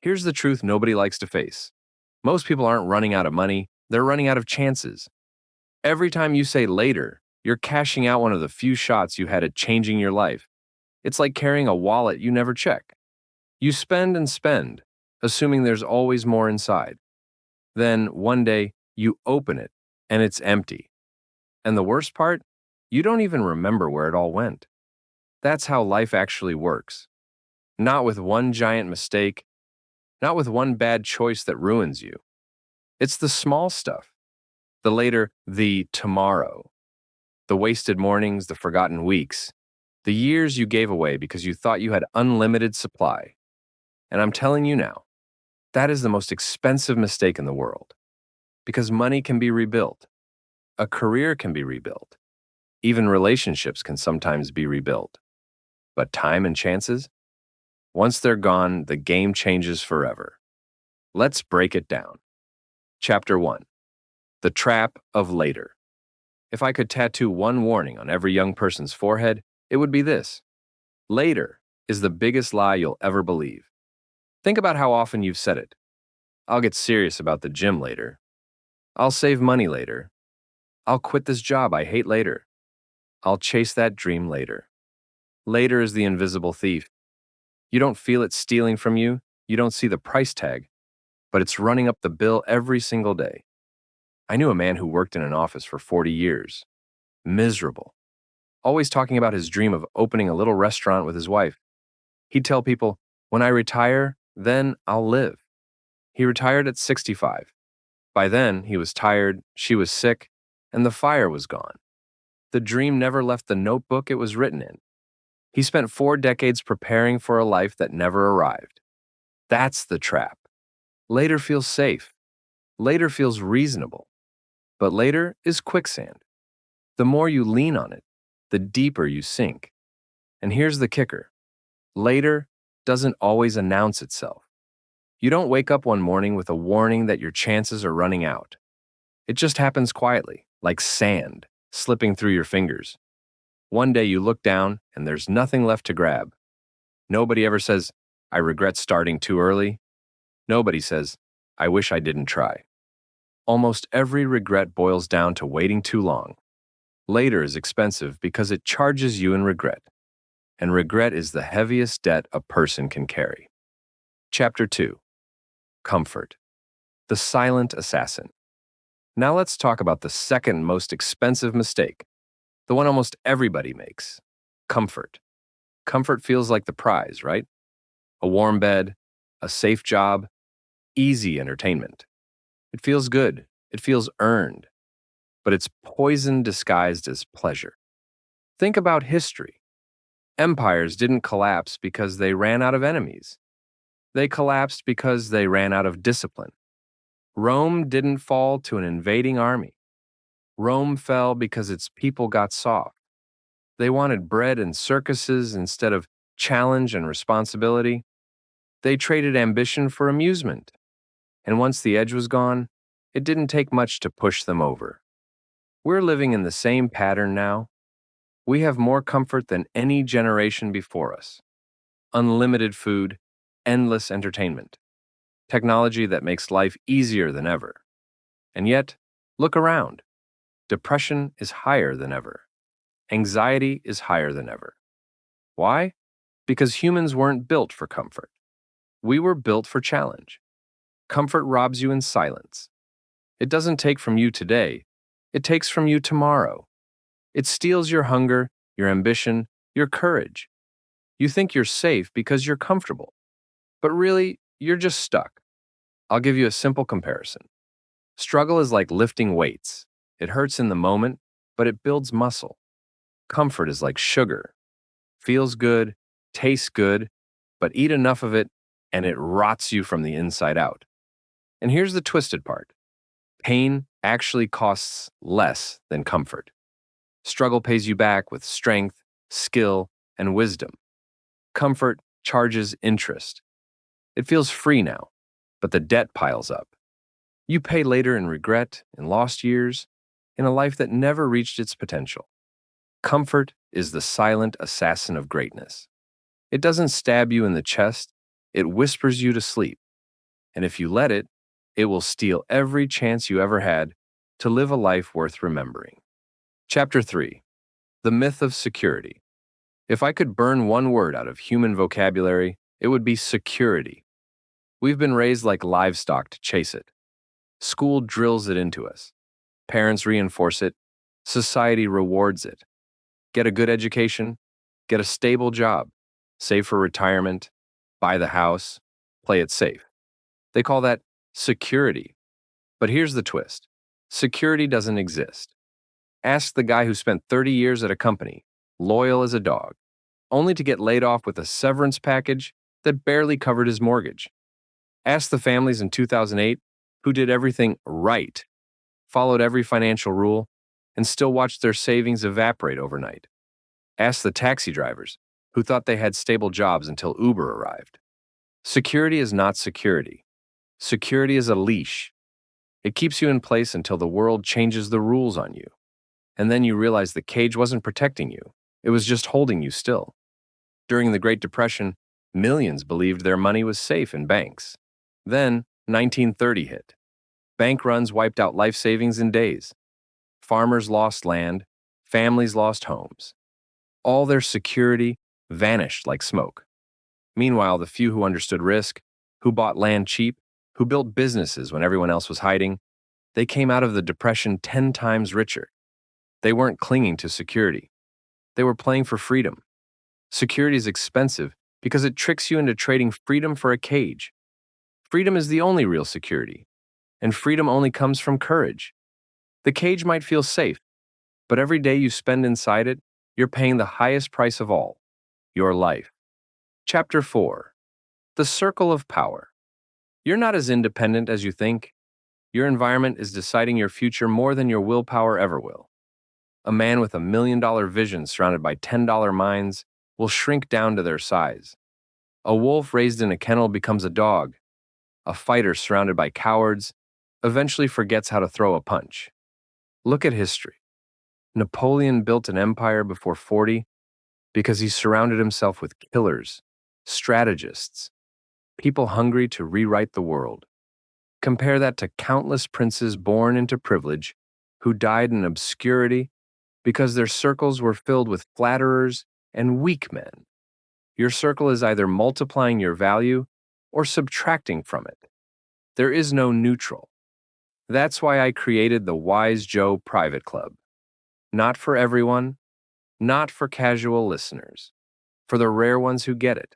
Here's the truth nobody likes to face. Most people aren't running out of money, they're running out of chances. Every time you say later, you're cashing out one of the few shots you had at changing your life. It's like carrying a wallet you never check. You spend and spend, assuming there's always more inside. Then, one day, you open it, and it's empty. And the worst part? You don't even remember where it all went. That's how life actually works. Not with one giant mistake, not with one bad choice that ruins you. It's the small stuff. The later, the tomorrow. The wasted mornings, the forgotten weeks. The years you gave away because you thought you had unlimited supply. And I'm telling you now, that is the most expensive mistake in the world. Because money can be rebuilt. A career can be rebuilt. Even relationships can sometimes be rebuilt. But time and chances? Once they're gone, the game changes forever. Let's break it down. Chapter 1. The Trap of Later. If I could tattoo one warning on every young person's forehead, it would be this. Later is the biggest lie you'll ever believe. Think about how often you've said it. I'll get serious about the gym later. I'll save money later. I'll quit this job I hate later. I'll chase that dream later. Later is the invisible thief. You don't feel it stealing from you, you don't see the price tag, but it's running up the bill every single day. I knew a man who worked in an office for 40 years. Miserable. Always talking about his dream of opening a little restaurant with his wife. He'd tell people, when I retire, then I'll live. He retired at 65. By then, he was tired, she was sick, and the fire was gone. The dream never left the notebook it was written in. He spent 4 decades preparing for a life that never arrived. That's the trap. Later feels safe. Later feels reasonable. But later is quicksand. The more you lean on it, the deeper you sink. And here's the kicker. Later doesn't always announce itself. You don't wake up one morning with a warning that your chances are running out. It just happens quietly, like sand, slipping through your fingers. One day you look down and there's nothing left to grab. Nobody ever says, I regret starting too early. Nobody says, I wish I didn't try. Almost every regret boils down to waiting too long. Later is expensive because it charges you in regret. And regret is the heaviest debt a person can carry. Chapter 2. Comfort. The silent assassin. Now let's talk about the second most expensive mistake. The one almost everybody makes. Comfort. Comfort feels like the prize, right? A warm bed, a safe job, easy entertainment. It feels good. It feels earned. But it's poison disguised as pleasure. Think about history. Empires didn't collapse because they ran out of enemies. They collapsed because they ran out of discipline. Rome didn't fall to an invading army. Rome fell because its people got soft. They wanted bread and circuses instead of challenge and responsibility. They traded ambition for amusement. And once the edge was gone, it didn't take much to push them over. We're living in the same pattern now. We have more comfort than any generation before us. Unlimited food, endless entertainment. Technology that makes life easier than ever. And yet, look around. Depression is higher than ever. Anxiety is higher than ever. Why? Because humans weren't built for comfort. We were built for challenge. Comfort robs you in silence. It doesn't take from you today. It takes from you tomorrow. It steals your hunger, your ambition, your courage. You think you're safe because you're comfortable. But really, you're just stuck. I'll give you a simple comparison. Struggle is like lifting weights. It hurts in the moment, but it builds muscle. Comfort is like sugar. Feels good, tastes good, but eat enough of it, and it rots you from the inside out. And here's the twisted part. Pain actually costs less than comfort. Struggle pays you back with strength, skill, and wisdom. Comfort charges interest. It feels free now, but the debt piles up. You pay later in regret, in lost years, in a life that never reached its potential. Comfort is the silent assassin of greatness. It doesn't stab you in the chest, it whispers you to sleep. And if you let it, it will steal every chance you ever had to live a life worth remembering. Chapter 3. The Myth of Security. If I could burn one word out of human vocabulary, it would be security. We've been raised like livestock to chase it. School drills it into us. Parents reinforce it. Society rewards it. Get a good education, get a stable job, save for retirement, buy the house, play it safe. They call that security. But here's the twist. Security doesn't exist. Ask the guy who spent 30 years at a company, loyal as a dog, only to get laid off with a severance package that barely covered his mortgage. Ask the families in 2008 who did everything right, followed every financial rule, and still watched their savings evaporate overnight. Ask the taxi drivers who thought they had stable jobs until Uber arrived. Security is not security. Security is a leash. It keeps you in place until the world changes the rules on you. And then you realize the cage wasn't protecting you. It was just holding you still. During the Great Depression, millions believed their money was safe in banks. Then, 1930 hit. Bank runs wiped out life savings in days. Farmers lost land. Families lost homes. All their security vanished like smoke. Meanwhile, the few who understood risk, who bought land cheap, who built businesses when everyone else was hiding, they came out of the Depression 10 times richer. They weren't clinging to security. They were playing for freedom. Security is expensive because it tricks you into trading freedom for a cage. Freedom is the only real security, and freedom only comes from courage. The cage might feel safe, but every day you spend inside it, you're paying the highest price of all, your life. Chapter 4. The Circle of Power. You're not as independent as you think. Your environment is deciding your future more than your willpower ever will. A man with $1 million vision surrounded by $10 minds will shrink down to their size. A wolf raised in a kennel becomes a dog. A fighter surrounded by cowards eventually forgets how to throw a punch. Look at history. Napoleon built an empire before 40 because he surrounded himself with killers, strategists, people hungry to rewrite the world. Compare that to countless princes born into privilege who died in obscurity because their circles were filled with flatterers and weak men. Your circle is either multiplying your value or subtracting from it. There is no neutral. That's why I created the Wise Joe Private Club. Not for everyone, not for casual listeners, for the rare ones who get it,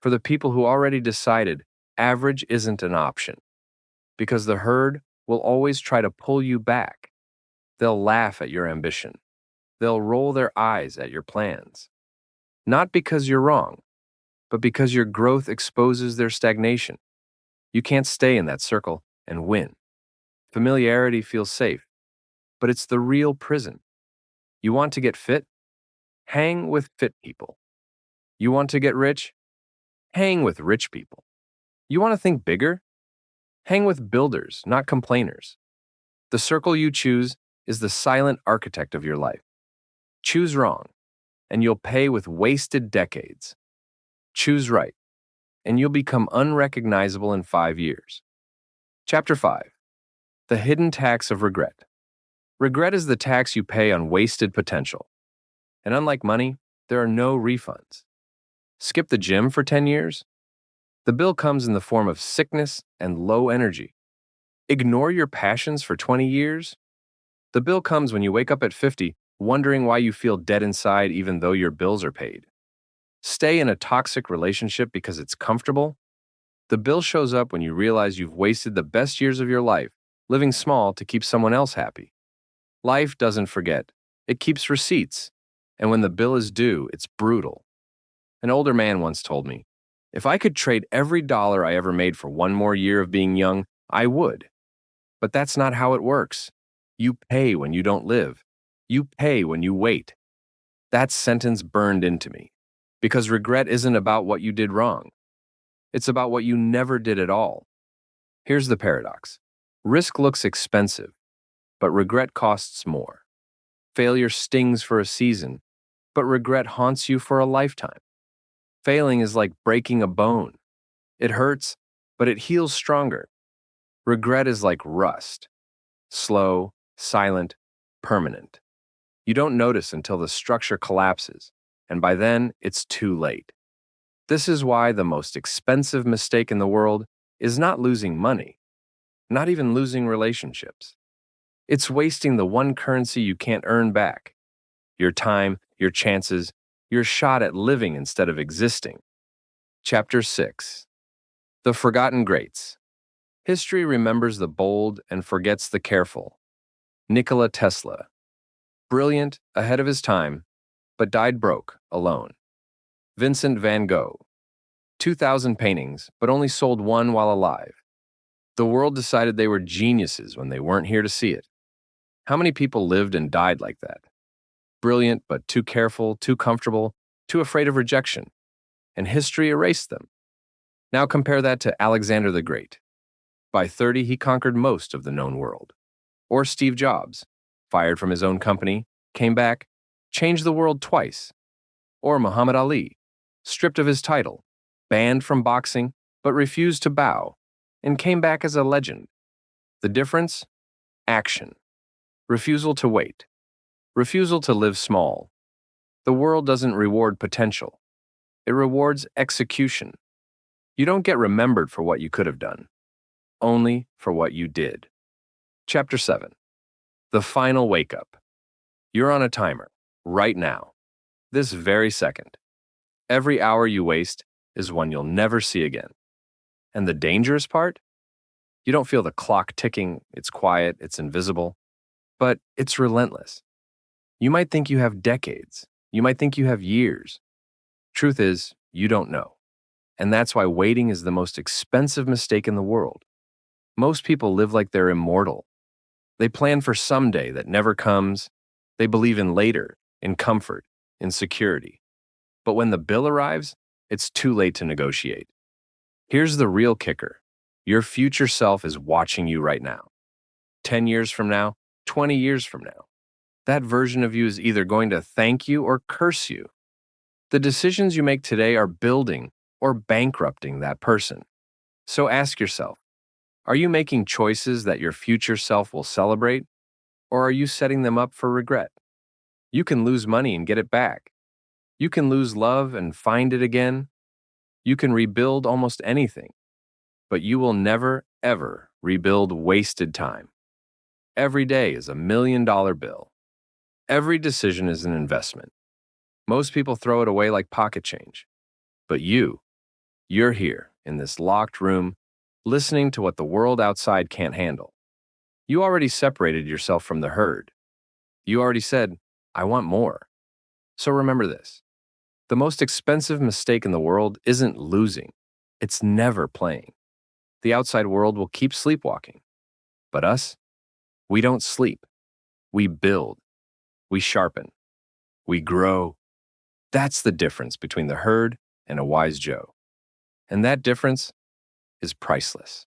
for the people who already decided average isn't an option. Because the herd will always try to pull you back. They'll laugh at your ambition. They'll roll their eyes at your plans. Not because you're wrong, but because your growth exposes their stagnation. You can't stay in that circle and win. Familiarity feels safe, but it's the real prison. You want to get fit? Hang with fit people. You want to get rich? Hang with rich people. You want to think bigger? Hang with builders, not complainers. The circle you choose is the silent architect of your life. Choose wrong, and you'll pay with wasted decades. Choose right, and you'll become unrecognizable in 5 years. Chapter 5. The Hidden Tax of Regret. Regret is the tax you pay on wasted potential. And unlike money, there are no refunds. Skip the gym for 10 years? The bill comes in the form of sickness and low energy. Ignore your passions for 20 years? The bill comes when you wake up at 50, wondering why you feel dead inside even though your bills are paid. Stay in a toxic relationship because it's comfortable? The bill shows up when you realize you've wasted the best years of your life living small to keep someone else happy. Life doesn't forget. It keeps receipts. And when the bill is due, it's brutal. An older man once told me, if I could trade every dollar I ever made for one more year of being young, I would. But that's not how it works. You pay when you don't live. You pay when you wait. That sentence burned into me. Because regret isn't about what you did wrong. It's about what you never did at all. Here's the paradox. Risk looks expensive, but regret costs more. Failure stings for a season, but regret haunts you for a lifetime. Failing is like breaking a bone. It hurts, but it heals stronger. Regret is like rust, slow, silent, permanent. You don't notice until the structure collapses, and by then, it's too late. This is why the most expensive mistake in the world is not losing money, not even losing relationships. It's wasting the one currency you can't earn back: your time, your chances, your shot at living instead of existing. Chapter 6. The Forgotten Greats. History remembers the bold and forgets the careful. Nikola Tesla. Brilliant, ahead of his time, but died broke, alone. Vincent van Gogh. 2,000 paintings, but only sold one while alive. The world decided they were geniuses when they weren't here to see it. How many people lived and died like that? Brilliant, but too careful, too comfortable, too afraid of rejection. And history erased them. Now compare that to Alexander the Great. By 30, he conquered most of the known world. Or Steve Jobs, fired from his own company, came back, changed the world twice. Or Muhammad Ali, stripped of his title, banned from boxing, but refused to bow, and came back as a legend. The difference? Action. Refusal to wait. Refusal to live small. The world doesn't reward potential. It rewards execution. You don't get remembered for what you could have done, only for what you did. Chapter 7. The Final Wake Up. You're on a timer, right now, this very second. Every hour you waste is one you'll never see again. And the dangerous part? You don't feel the clock ticking, it's quiet, it's invisible, but it's relentless. You might think you have decades, you might think you have years. Truth is, you don't know. And that's why waiting is the most expensive mistake in the world. Most people live like they're immortal. They plan for someday that never comes. They believe in later, in comfort, in security. But when the bill arrives, it's too late to negotiate. Here's the real kicker. Your future self is watching you right now. 10 years from now, 20 years from now. That version of you is either going to thank you or curse you. The decisions you make today are building or bankrupting that person. So ask yourself, are you making choices that your future self will celebrate, or are you setting them up for regret? You can lose money and get it back. You can lose love and find it again. You can rebuild almost anything, but you will never, ever rebuild wasted time. Every day is $1 million bill. Every decision is an investment. Most people throw it away like pocket change. But you're here in this locked room, listening to what the world outside can't handle. You already separated yourself from the herd. You already said, I want more. So remember this. The most expensive mistake in the world isn't losing. It's never playing. The outside world will keep sleepwalking. But us, we don't sleep. We build. We sharpen. We grow. That's the difference between the herd and a wise Joe. And that difference is priceless.